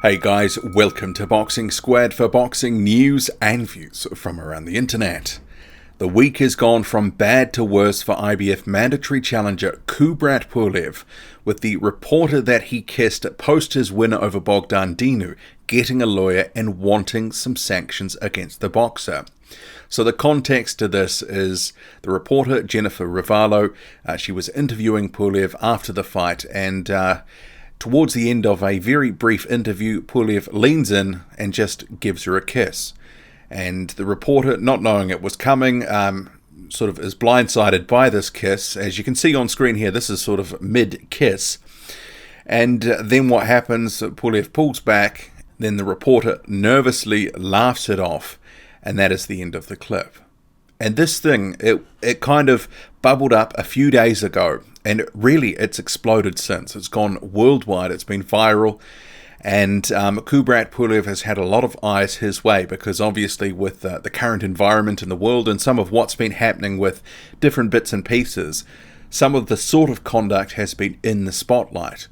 Hey guys, welcome to Boxing Squad for boxing news and views from around the internet. The week has gone from bad to worse for IBF mandatory challenger Kubrat Pulev, with the reporter that he kissed post his win over Bogdan Dinu getting a lawyer and wanting some sanctions against the boxer. So the context to this is the reporter Jennifer Rivallo. She was interviewing Pulev after the fight, and towards the end of a very brief interview, Pulev leans in and just gives her a kiss. And the reporter, not knowing it was coming, sort of is blindsided by this kiss. As you can see on screen here, this is sort of mid-kiss. And then what happens, Pulev pulls back, then the reporter nervously laughs it off, and that is the end of the clip. And this thing, it kind of bubbled up a few days ago, and really it's exploded since. It's gone worldwide, it's been viral, and Kubrat Pulev has had a lot of eyes his way because obviously with the current environment in the world and some of what's been happening with different bits and pieces, some of the sort of conduct has been in the spotlight.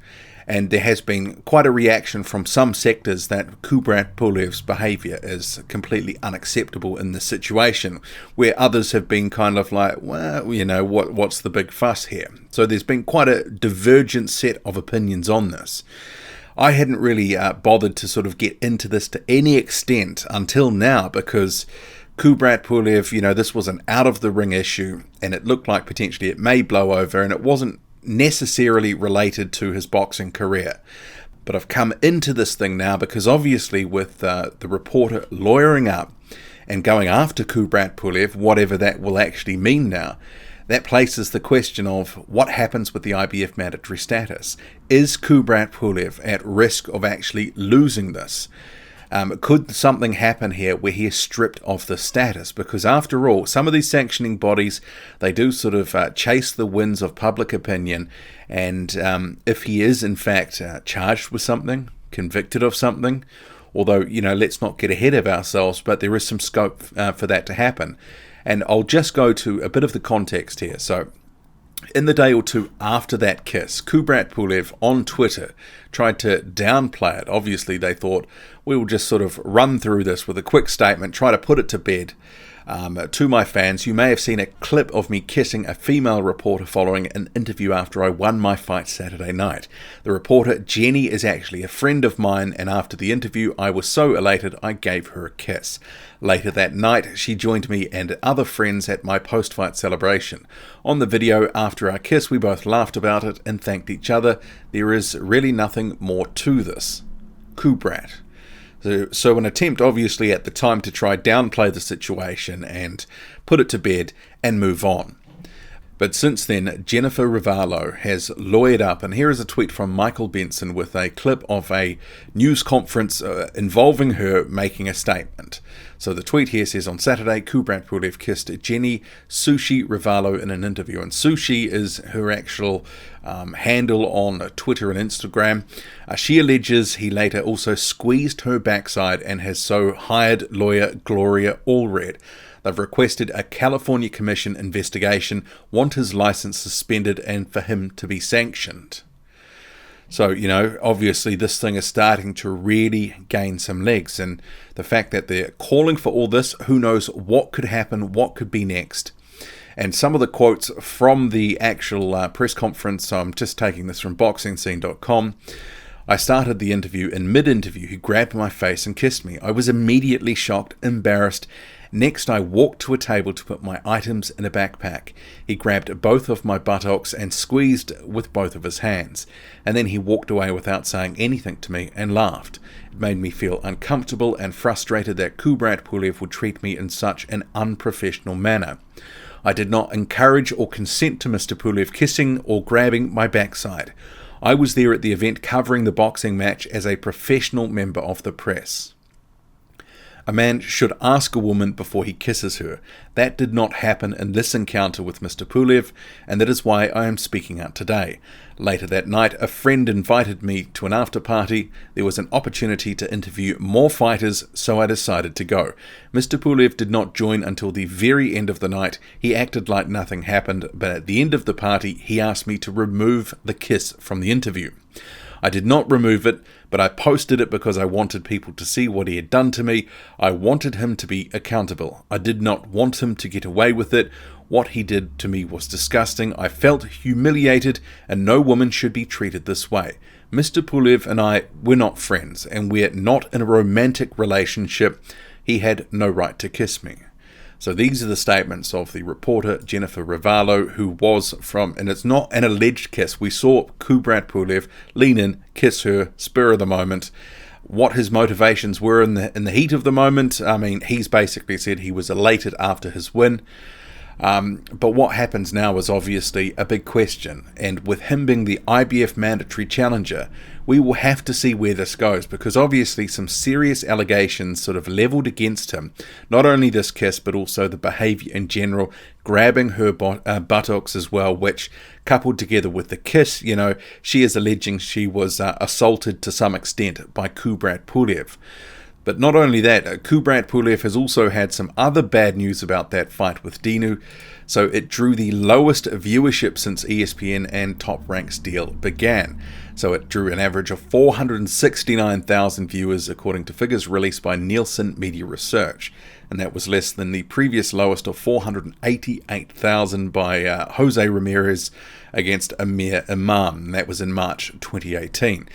And there has been quite a reaction from some sectors that Kubrat Pulev's behaviour is completely unacceptable in this situation, where others have been kind of like, well, you know, what's the big fuss here? So there's been quite a divergent set of opinions on this. I hadn't really bothered to sort of get into this to any extent until now because Kubrat Pulev, you know, this was an out-of-the-ring issue, and it looked like potentially it may blow over, and it wasn't necessarily related to his boxing career. But I've come into this thing now because obviously with the reporter lawyering up and going after Kubrat Pulev, whatever that will actually mean now, that places the question of what happens with the IBF mandatory status. Is Kubrat Pulev at risk of actually losing this? Could something happen here where he is stripped of the status? Because after all, some of these sanctioning bodies, they do sort of chase the winds of public opinion. And if he is in fact charged with something, convicted of something, although, you know, let's not get ahead of ourselves, but there is some scope for that to happen. And I'll just go to a bit of the context here. So in the day or two after that kiss, Kubrat Pulev on Twitter tried to downplay it. Obviously, they thought, we will just sort of run through this with a quick statement, try to put it to bed. To my fans, you may have seen a clip of me kissing a female reporter following an interview after I won my fight Saturday night. The reporter, Jenny, is actually a friend of mine, and after the interview, I was so elated I gave her a kiss. Later that night, she joined me and other friends at my post-fight celebration. On the video, after our kiss, we both laughed about it and thanked each other. There is really nothing more to this. Kubrat. So an attempt obviously at the time to try downplay the situation and put it to bed and move on. But since then, Jennifer Rivallo has lawyered up, and here is a tweet from Michael Benson with a clip of a news conference involving her making a statement. So the tweet here says, on Saturday, Kubrat Pulev kissed Jenny Sushi Rivallo in an interview. And Sushi is her actual handle on Twitter and Instagram. She alleges he later also squeezed her backside and has so hired lawyer Gloria Allred. They've requested a California Commission investigation, want his license suspended, and for him to be sanctioned. So, you know, obviously this thing is starting to really gain some legs, and the fact that they're calling for all this, who knows what could happen, what could be next. And some of the quotes from the actual press conference, so I'm just taking this from boxingscene.com. I started the interview. In mid-interview, he grabbed my face and kissed me. I was immediately shocked, embarrassed. Next, I walked to a table to put my items in a backpack. He grabbed both of my buttocks and squeezed with both of his hands. And then he walked away without saying anything to me and laughed. It made me feel uncomfortable and frustrated that Kubrat Pulev would treat me in such an unprofessional manner. I did not encourage or consent to Mr. Pulev kissing or grabbing my backside. I was there at the event covering the boxing match as a professional member of the press. A man should ask a woman before he kisses her. That did not happen in this encounter with Mr. Pulev, and that is why I am speaking out today. Later that night, a friend invited me to an after party. There was an opportunity to interview more fighters, so I decided to go. Mr. Pulev did not join until the very end of the night. He acted like nothing happened, but at the end of the party, he asked me to remove the kiss from the interview. I did not remove it, but I posted it because I wanted people to see what he had done to me. I wanted him to be accountable. I did not want him to get away with it. What he did to me was disgusting. I felt humiliated, and no woman should be treated this way. Mr. Pulev and I, we're not friends, and we're not in a romantic relationship. He had no right to kiss me. So these are the statements of the reporter Jennifer Ravallo, who was from, and it's not an alleged kiss. We saw Kubrat Pulev lean in, kiss her, spur of the moment. What his motivations were in the heat of the moment, I mean, he's basically said he was elated after his win. But what happens now is obviously a big question, and with him being the IBF mandatory challenger, we will have to see where this goes, because obviously some serious allegations sort of levelled against him. Not only this kiss, but also the behaviour in general, grabbing her buttocks as well, which coupled together with the kiss, you know, she is alleging she was assaulted to some extent by Kubrat Pulev. But not only that, Kubrat Pulev has also had some other bad news about that fight with Dinu. So it drew the lowest viewership since ESPN and Top Rank's deal began. So it drew an average of 469,000 viewers according to figures released by Nielsen Media Research. And that was less than the previous lowest of 488,000 by Jose Ramirez against Amir Imam. And that was in March 2018.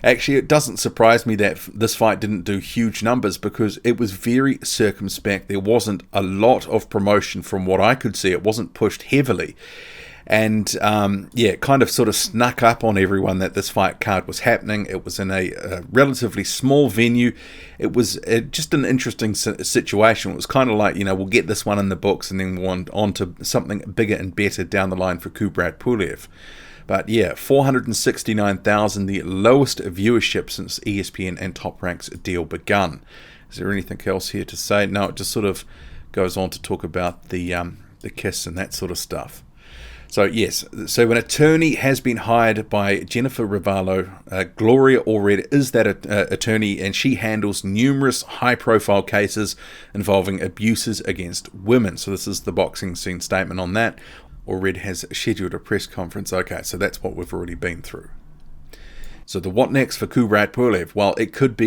Actually, it doesn't surprise me that this fight didn't do huge numbers because it was very circumspect. There wasn't a lot of promotion from what I could see. It wasn't pushed heavily. And yeah, kind of sort of snuck up on everyone that this fight card was happening. It was in a relatively small venue. It was just an interesting situation. It was kind of like, you know, we'll get this one in the books and then we'll on to something bigger and better down the line for Kubrat Pulev. But yeah, 469,000, the lowest viewership since ESPN and Top Rank's deal begun. Is there anything else here to say? No, it just sort of goes on to talk about the kiss and that sort of stuff. So yes, so an attorney has been hired by Jennifer Ravallo. Gloria Allred is that attorney, and she handles numerous high-profile cases involving abuses against women. So this is the boxing scene statement on that. Allred has scheduled a press conference. Okay, so that's what we've already been through. So the what next for Kubrat Pulev? Well, it could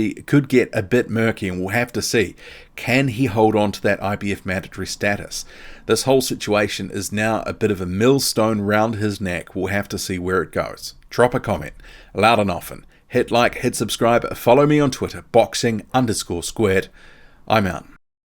get a bit murky, and we'll have to see. Can he hold on to that IBF mandatory status? This whole situation is now a bit of a millstone round his neck. We'll have to see where it goes. Drop a comment, loud and often. Hit like, hit subscribe, follow me on Twitter, boxing_squared. I'm out.